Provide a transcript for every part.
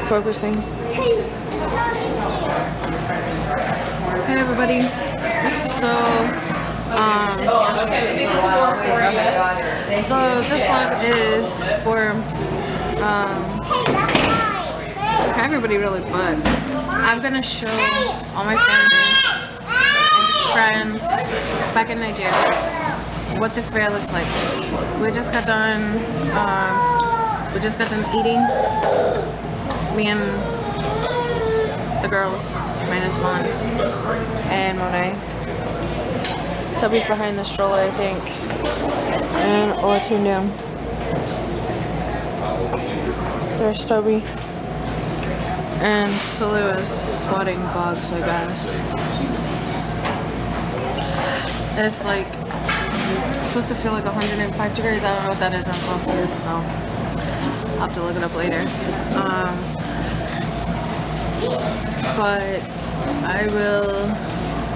Focusing. Hey everybody. So this vlog is for everybody really, but I'm gonna show all my family and friends back in Nigeria what the fair looks like. We just got done eating. Me and the girls, minus one, and Monet. Toby's behind the stroller, I think, and all tuned down. There's Toby. And Tulu is swatting bugs, I guess. It's like, it's supposed to feel like 105 degrees. I don't know what that is in Celsius, so I'll have to look it up later. But I will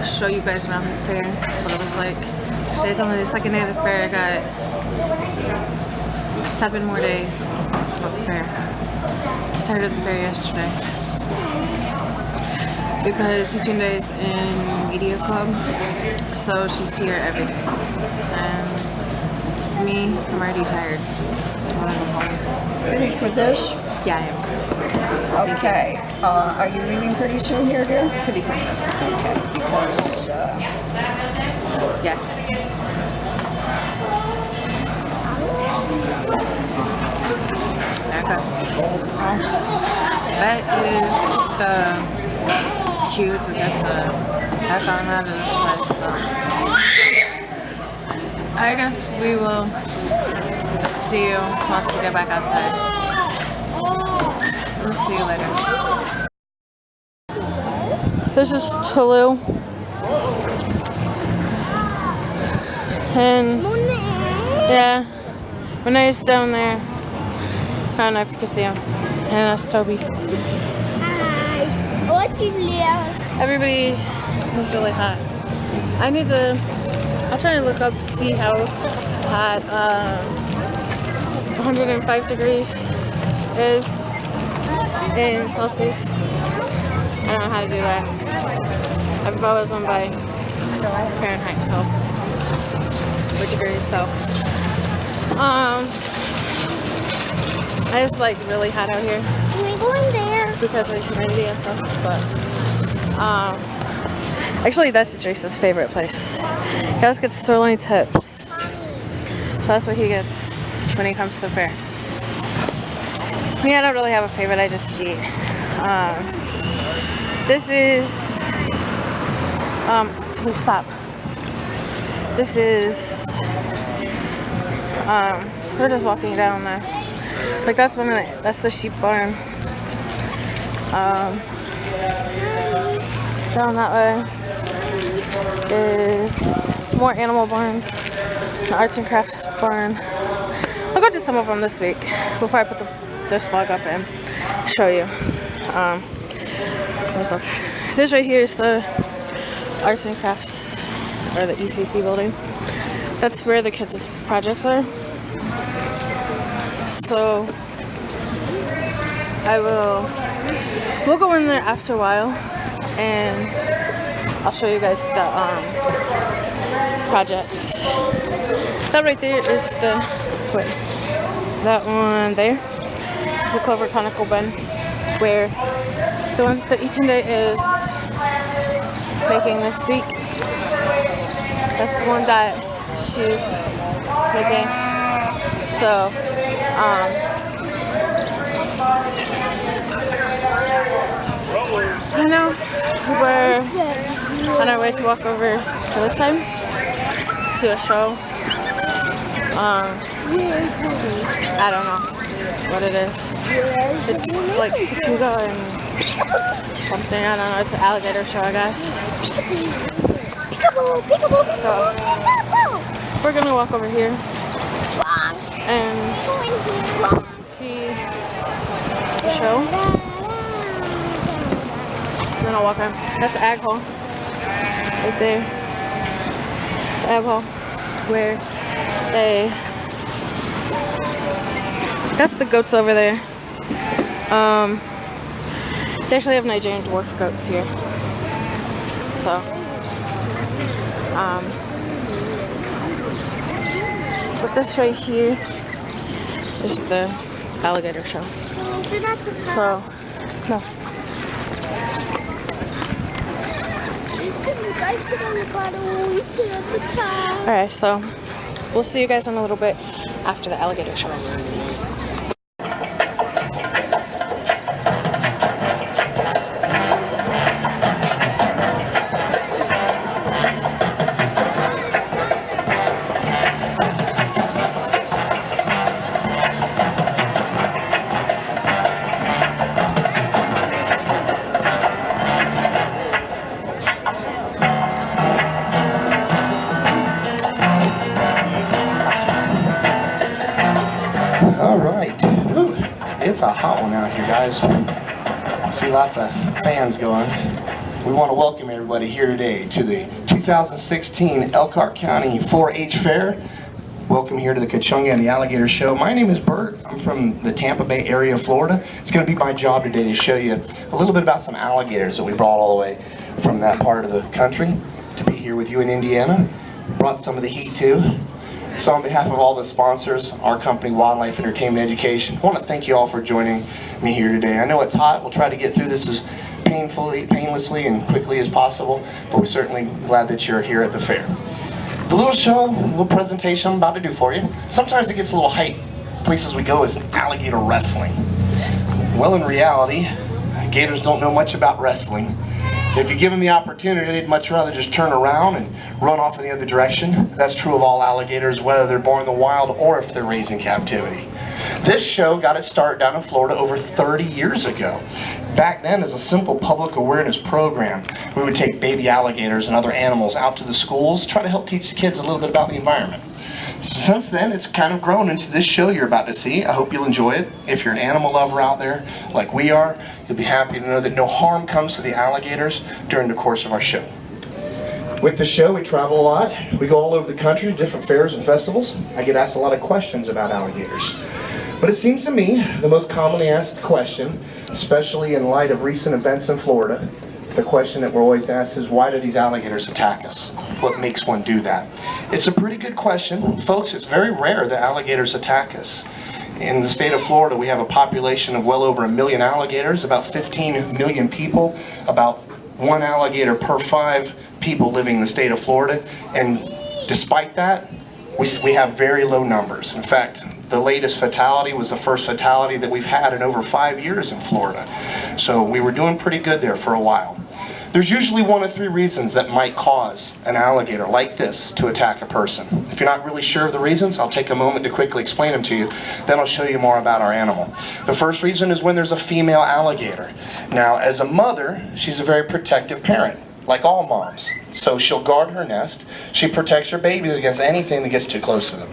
show you guys around the fair what it was like. Today's only the second day of the fair. I got 7 more days of the fair. I started the fair yesterday because teaching days in media club, so she's here every day. And me, I'm already tired. I want to go home. Ready for this? Yeah, I am. Okay. Are you leaving pretty soon here, dear? Pretty soon. Okay. Because, yeah. Okay. That is the cue to get the heck on out of this place. So I guess we will see you once we get back outside. We'll see you later. This is Tulu. And yeah, Renee's down there. I don't know if you can see him. And that's Toby. Hi. What you live? Everybody is really hot. I'll try to look up to see how hot 105 degrees is in Celsius. I don't know how to do that. I've always went by Fahrenheit, so or degrees, so it's like really hot out here. Can we go in there? Because of humidity and stuff, but actually that's Jace's favorite place. He always gets sirloin tips, so that's what he gets when he comes to the fair. Me, I don't really have a favorite, I just eat. This is stop. This is we're just walking down there. Like that's the sheep barn. Down that way is more animal barns. The arts and crafts barn. I'll go to some of them this week before I put this vlog up and show you more stuff. This right here is the arts and crafts, or the ECC building. That's where the kids' projects are. So we'll go in there after a while and I'll show you guys the projects. That right there is that one there is the Clover Conical Bin, where the ones that Eaton Day is making this week. That's the one that she is making. So I know we're on our way to walk over to this side to a show. I don't know what it is. It's like Pachuga and something. I don't know. It's an alligator show, I guess. So we're gonna walk over here and see the show. Then I'll walk on. That's the ag hall right there. It's ag hall where they That's the goats over there. They actually have Nigerian dwarf goats here. So, but this right here is the alligator show. Sit at the top. So, no. You guys sit on the bottom, we sit at the top. Alright, so we'll see you guys in a little bit after the alligator show. All right. Ooh, it's a hot one out here, guys. I see lots of fans going. We want to welcome everybody here today to the 2016 Elkhart County 4-H Fair. Welcome here to the Kachunga and the Alligator Show. My name is Bert. I'm from the Tampa Bay area of Florida. It's going to be my job today to show you a little bit about some alligators that we brought all the way from that part of the country to be here with you in Indiana. Brought some of the heat too. So on behalf of all the sponsors, our company, Wildlife Entertainment Education, I want to thank you all for joining me here today. I know it's hot. We'll try to get through this as painlessly and quickly as possible, but we're certainly glad that you're here at the fair. The little show, little presentation I'm about to do for you, sometimes it gets a little hype. Places we go is alligator wrestling. Well, in reality, gators don't know much about wrestling. If you give them the opportunity, they'd much rather just turn around and run off in the other direction. That's true of all alligators, whether they're born in the wild or if they're raised in captivity. This show got its start down in Florida over 30 years ago. Back then, as a simple public awareness program, we would take baby alligators and other animals out to the schools, try to help teach the kids a little bit about the environment. Since then, it's kind of grown into this show you're about to see. I hope you'll enjoy it. If you're an animal lover out there, like we are, you'll be happy to know that no harm comes to the alligators during the course of our show. With the show, we travel a lot. We go all over the country to different fairs and festivals. I get asked a lot of questions about alligators. But it seems to me the most commonly asked question, especially in light of recent events in Florida, the question that we're always asked is, why do these alligators attack us? What makes one do that? It's a pretty good question. Folks, it's very rare that alligators attack us. In the state of Florida, we have a population of well over 1 million alligators, about 15 million people, about 1 alligator per 5 people living in the state of Florida. And despite that, we have very low numbers. In fact, the latest fatality was the first fatality that we've had in over 5 years in Florida. So we were doing pretty good there for a while. There's usually 1 of 3 reasons that might cause an alligator like this to attack a person. If you're not really sure of the reasons, I'll take a moment to quickly explain them to you, then I'll show you more about our animal. The first reason is when there's a female alligator. Now, as a mother, she's a very protective parent, like all moms. So she'll guard her nest. She protects her babies against anything that gets too close to them.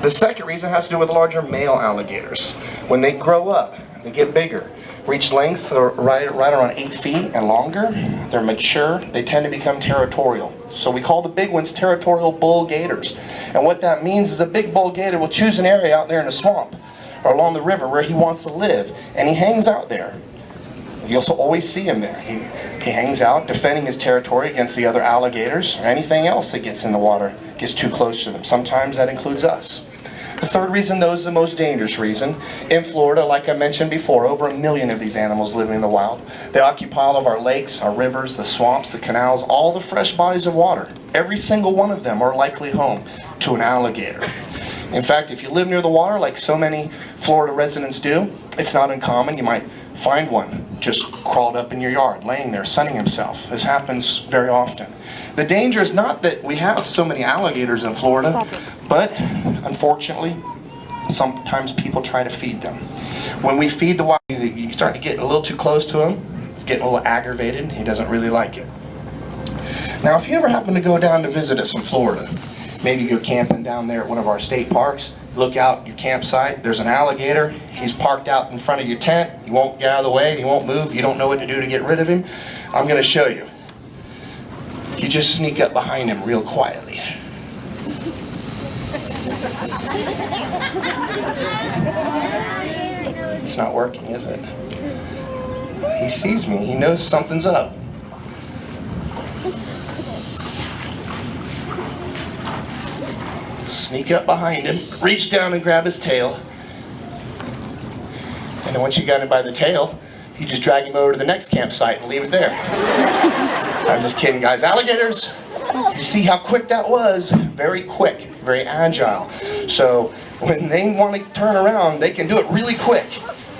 The second reason has to do with larger male alligators. When they grow up, they get bigger, reach lengths that are right around 8 feet and longer. They're mature. They tend to become territorial. So we call the big ones territorial bull gators. And what that means is a big bull gator will choose an area out there in a swamp or along the river where he wants to live, and he hangs out there. You also always see him there. He hangs out, defending his territory against the other alligators or anything else that gets in the water, gets too close to them. Sometimes that includes us. The third reason, though, is the most dangerous reason. In Florida, like I mentioned before, over 1 million of these animals living in the wild. They occupy all of our lakes, our rivers, the swamps, the canals, all the fresh bodies of water. Every single one of them are likely home to an alligator. In fact, if you live near the water, like so many Florida residents do, it's not uncommon. You might find one just crawled up in your yard, laying there, sunning himself. This happens very often. The danger is not that we have so many alligators in Florida, but unfortunately, sometimes people try to feed them. When we feed the wild, you start to get a little too close to him. He's getting a little aggravated. He doesn't really like it. Now, if you ever happen to go down to visit us in Florida, maybe go camping down there at one of our state parks, look out your campsite, there's an alligator, he's parked out in front of your tent, he won't get out of the way, he won't move, you don't know what to do to get rid of him, I'm going to show you. You just sneak up behind him real quietly. It's not working, is it? He sees me. He knows something's up. Sneak up behind him, reach down and grab his tail. And then once you got him by the tail, you just drag him over to the next campsite and leave it there. I'm just kidding, guys. Alligators, you see how quick that was? Very quick, very agile. So when they want to turn around, they can do it really quick.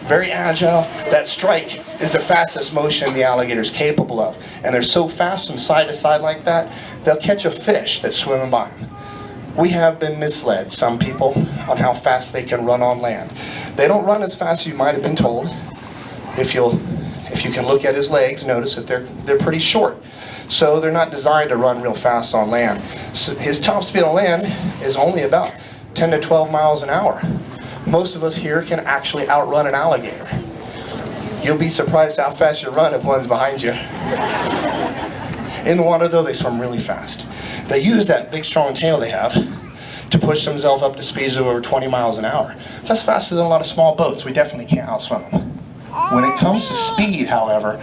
Very agile. That strike is the fastest motion the alligator's capable of. And they're so fast from side to side like that, they'll catch a fish that's swimming by them. We have been misled, some people, on how fast they can run on land. They don't run as fast as you might have been told. If you can look at his legs, notice that they're pretty short. So they're not designed to run real fast on land. So his top speed on land is only about 10 to 12 miles an hour. Most of us here can actually outrun an alligator. You'll be surprised how fast you run if one's behind you. In the water though, they swim really fast. They use that big strong tail they have to push themselves up to speeds of over 20 miles an hour. That's faster than a lot of small boats. We definitely can't outswim them. When it comes to speed, however,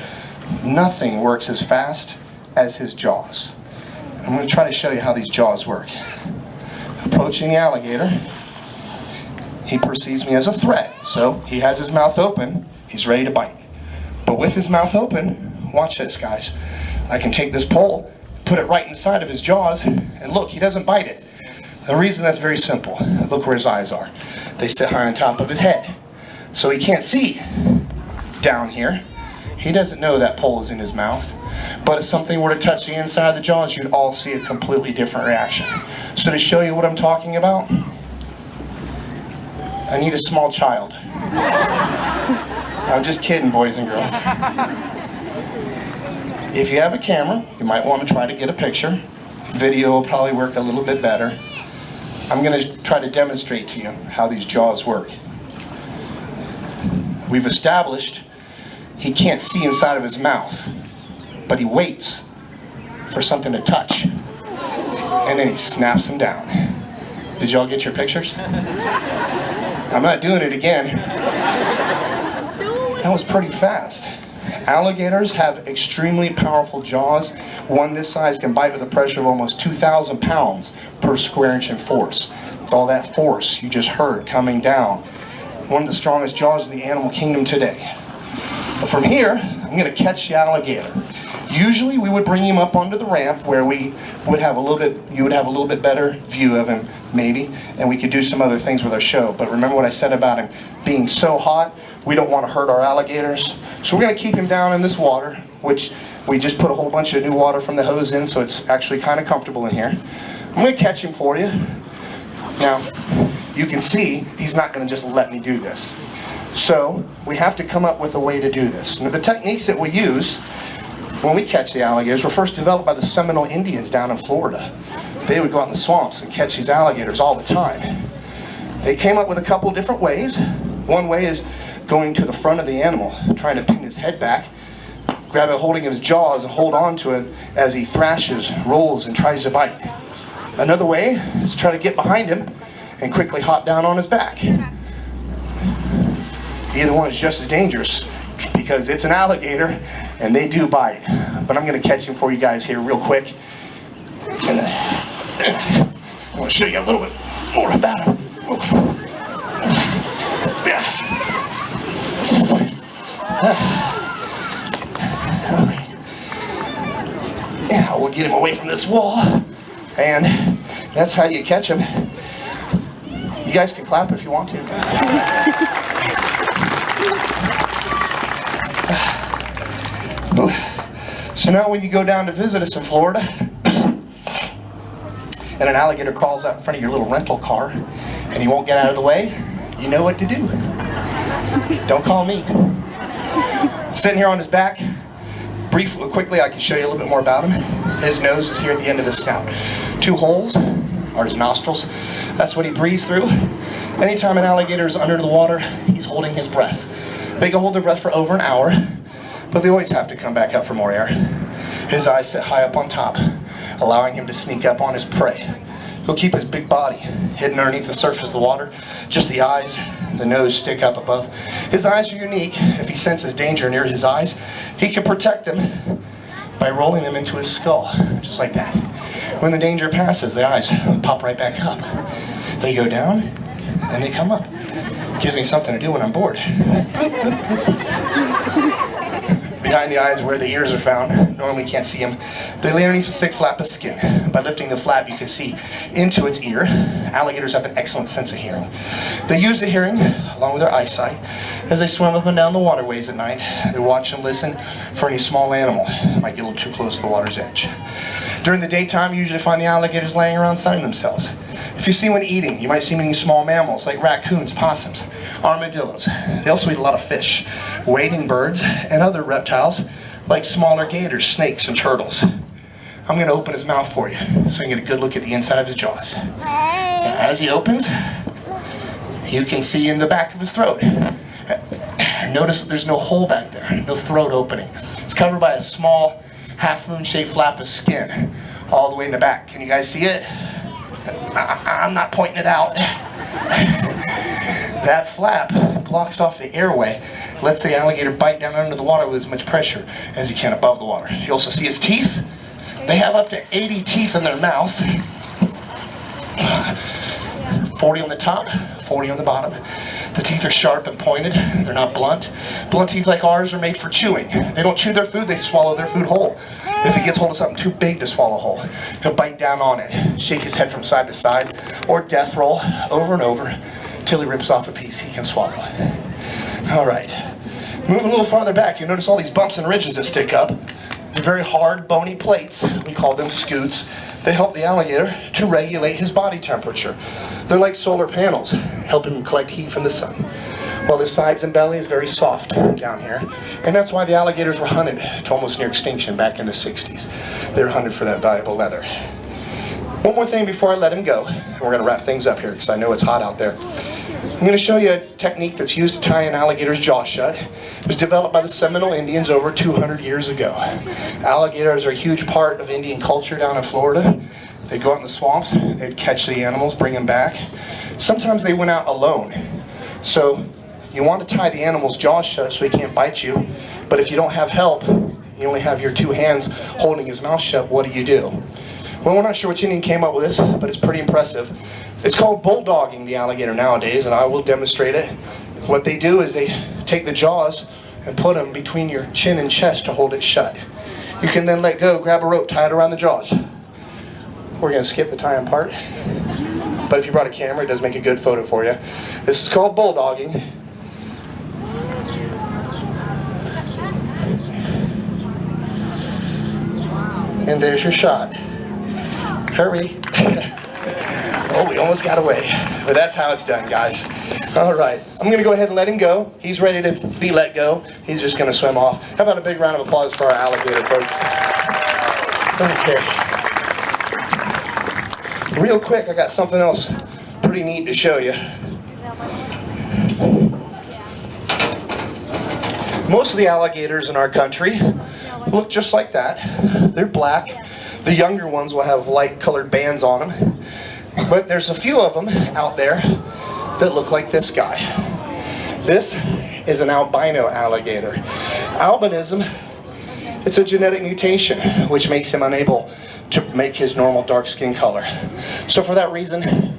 nothing works as fast as his jaws. I'm going to try to show you how these jaws work. Approaching the alligator, he perceives me as a threat, so he has his mouth open, he's ready to bite. But with his mouth open, watch this, guys. I can take this pole, put it right inside of his jaws, and look, he doesn't bite it. The reason that's very simple. Look where his eyes are. They sit high on top of his head. So he can't see down here. He doesn't know that pole is in his mouth. But if something were to touch the inside of the jaws, you'd all see a completely different reaction. So to show you what I'm talking about, I need a small child. I'm just kidding, boys and girls. If you have a camera, you might want to try to get a picture. Video will probably work a little bit better. I'm going to try to demonstrate to you how these jaws work. We've established he can't see inside of his mouth, but he waits for something to touch, and then he snaps them down. Did y'all get your pictures? I'm not doing it again. That was pretty fast. Alligators have extremely powerful jaws. One this size can bite with a pressure of almost 2,000 pounds per square inch in force. It's all that force you just heard coming down. One of the strongest jaws in the animal kingdom today. But from here, I'm going to catch the alligator. Usually we would bring him up onto the ramp where we would have a little bit better view of him, maybe, and we could do some other things with our show. But remember what I said about him being so hot, we don't want to hurt our alligators. So we're going to keep him down in this water, which we just put a whole bunch of new water from the hose in, so it's actually kind of comfortable in here. I'm going to catch him for you. Now, you can see he's not going to just let me do this. So we have to come up with a way to do this. Now, the techniques that we use when we catch the alligators were first developed by the Seminole Indians down in Florida. They would go out in the swamps and catch these alligators all the time. They came up with a couple different ways. One way is going to the front of the animal, trying to pin his head back, grab it holding his jaws and hold on to it as he thrashes, rolls, and tries to bite. Another way is try to get behind him and quickly hop down on his back. Either one is just as dangerous because it's an alligator and they do bite. But I'm going to catch him for you guys here real quick. And I want to show you a little bit more about him. Yeah, we'll get him away from this wall. And that's how you catch him. You guys can clap if you want to. So now when you go down to visit us in Florida, and an alligator crawls out in front of your little rental car, and he won't get out of the way, you know what to do. Don't call me. Sitting here on his back, quickly I can show you a little bit more about him. His nose is here at the end of his snout. 2 holes are his nostrils. That's what he breathes through. Anytime an alligator is under the water, he's holding his breath. They can hold their breath for over an hour, but they always have to come back up for more air. His eyes sit high up on top, allowing him to sneak up on his prey. He'll keep his big body hidden underneath the surface of the water. Just the eyes, the nose stick up above. His eyes are unique. If he senses danger near his eyes, he can protect them by rolling them into his skull, just like that. When the danger passes, the eyes pop right back up. They go down, and they come up. Gives me something to do when I'm bored. Behind the eyes where the ears are found, normally you can't see them. They lay underneath a thick flap of skin. By lifting the flap, you can see into its ear. Alligators have an excellent sense of hearing. They use the hearing, along with their eyesight, as they swim up and down the waterways at night. They watch and listen for any small animal that might get a little too close to the water's edge. During the daytime, you usually find the alligators laying around sunning themselves. If you see one eating, you might see them eating small mammals like raccoons, possums, armadillos. They also eat a lot of fish, wading birds, and other reptiles like smaller gators, snakes, and turtles. I'm going to open his mouth for you so you can get a good look at the inside of his jaws. And as he opens, you can see in the back of his throat. Notice that there's no hole back there, no throat opening. It's covered by a small half-moon shaped flap of skin all the way in the back. Can you guys see it? I'm not pointing it out. That flap blocks off the airway, lets the alligator bite down under the water with as much pressure as he can above the water. You also see his teeth. They have up to 80 teeth in their mouth. 40 on the top, 40 on the bottom. The teeth are sharp and pointed. They're not blunt. Blunt teeth like ours are made for chewing. They don't chew their food, they swallow their food whole. If he gets hold of something too big to swallow whole, he'll bite down on it, shake his head from side to side, or death roll over and over till he rips off a piece he can swallow. All right. Moving a little farther back, you'll notice all these bumps and ridges that stick up. These very hard, bony plates. We call them scutes. They help the alligator to regulate his body temperature. They're like solar panels, helping him collect heat from the sun. While his sides and belly is very soft down here. And that's why the alligators were hunted to almost near extinction back in the 60s. They were hunted for that valuable leather. One more thing before I let him go, and we're going to wrap things up here because I know it's hot out there. I'm going to show you a technique that's used to tie an alligator's jaw shut. It was developed by the Seminole Indians over 200 years ago. Alligators are a huge part of Indian culture down in Florida. They'd go out in the swamps, they'd catch the animals, bring them back. Sometimes they went out alone. So you want to tie the animal's jaw shut so he can't bite you. But if you don't have help, you only have your two hands holding his mouth shut, what do? Well, we're not sure which Indian came up with this, but it's pretty impressive. It's called bulldogging the alligator nowadays, and I will demonstrate it. What they do is they take the jaws and put them between your chin and chest to hold it shut. You can then let go, grab a rope, tie it around the jaws. We're going to skip the tying part, but if you brought a camera, it does make a good photo for you. This is called bulldogging. And there's your shot. Hurry. Oh, we almost got away. But that's how it's done, guys. All right. I'm going to go ahead and let him go. He's ready to be let go. He's just going to swim off. How about a big round of applause for our alligator, folks? Okay. Real quick, I got something else pretty neat to show you. Most of the alligators in our country look just like that. They're black. The younger ones will have light colored bands on them. But there's a few of them out there that look like this guy. This is an albino alligator. Albinism, it's a genetic mutation which makes him unable to make his normal dark skin color. So for that reason,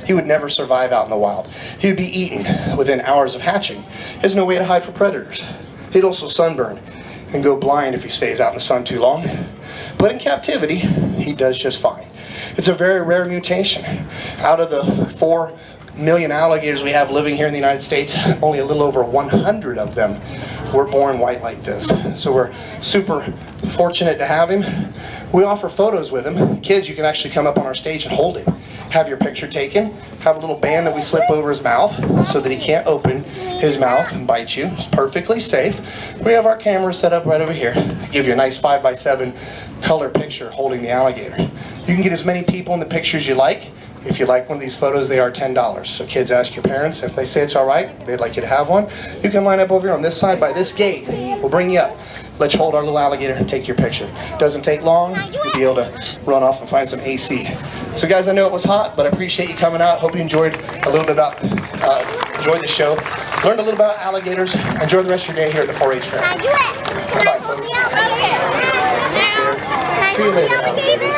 he would never survive out in the wild. He would be eaten within hours of hatching. He has no way to hide from predators. He'd also sunburn and go blind if he stays out in the sun too long. But in captivity, he does just fine. It's a very rare mutation. Out of the 4 million alligators we have living here in the United States, only a little over 100 of them were born white like this. So we're super fortunate to have him. We offer photos with him. Kids, you can actually come up on our stage and hold him. Have your picture taken. Have a little band that we slip over his mouth so that he can't open his mouth and bite you. It's perfectly safe. We have our camera set up right over here. Give you a nice 5x7 color picture holding the alligator. You can get as many people in the pictures you like. If you like one of these photos, they are $10. So kids, ask your parents. If they say it's all right, they'd like you to have one, you can line up over here on this side by this gate. We'll bring you up. Let you hold our little alligator and take your picture. Doesn't take long. You'll be able to run off and find some AC. So guys, I know it was hot, but I appreciate you coming out. Hope you enjoyed a little bit about, enjoyed the show. Learned a little about alligators. Enjoy the rest of your day here at the 4-H fair. Can I do it? Can I Bye-bye, hold folks. the alligator? See you later, alligator.